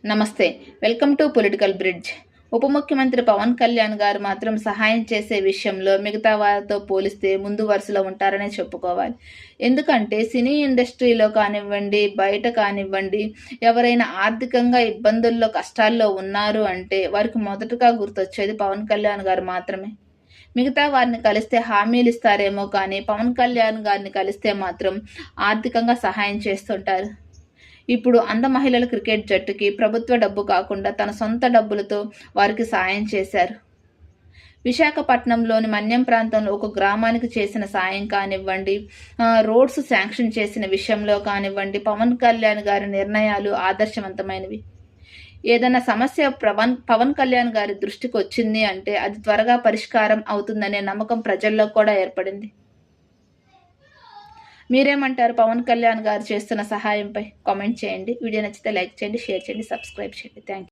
నమస్తే. Welcome to political bridge. ఉప ముఖ్యమంత్రి పవన్ కళ్యాణ్ గారు మాత్రం సహాయం చేసే విషయంలో మిగతా వారితో పోలిస్తే ముందు వరుసలో ఉంటారనే చెప్పుకోవాలి. ఎందుకంటే సినీ ఇండస్ట్రీలో కానివ్వండి, బయట కానివ్వండి, ఎవరైనా ఆర్థికంగా ఇబ్బందుల్లో, కష్టాల్లో ఉన్నారు అంటే వారికి మొదటగా గుర్తొచ్చేది పవన్ కళ్యాణ్ గారు మాత్రమే. మిగతా వారిని కలిస్తే హామీలు ఇస్తారేమో కానీ పవన్ కళ్యాణ్ గారిని కలిస్తే మాత్రం ఆర్థికంగా సహాయం చేస్తుంటారు. ఇప్పుడు అంధ మహిళల క్రికెట్ జట్టుకి ప్రభుత్వ డబ్బు కాకుండా తన సొంత డబ్బులతో వారికి సాయం చేశారు. విశాఖపట్నంలోని మన్యం ప్రాంతంలో ఒక గ్రామానికి చేసిన సాయం కానివ్వండి, రోడ్స్ శాంక్షన్ చేసిన విషయంలో కానివ్వండి, పవన్ కళ్యాణ్ గారి నిర్ణయాలు ఆదర్శవంతమైనవి. ఏదైనా సమస్య పవన్ కళ్యాణ్ గారి దృష్టికి వచ్చింది అంటే అది త్వరగా పరిష్కారం అవుతుందనే నమ్మకం ప్రజల్లో కూడా ఏర్పడింది. మీరేమంటారు పవన్ కళ్యాణ్ గారు చేస్తున్న సహాయంపై? కామెంట్ చేయండి. వీడియో నచ్చితే లైక్ చేయండి, షేర్ చేయండి, సబ్స్క్రైబ్ చేయండి. Thank you.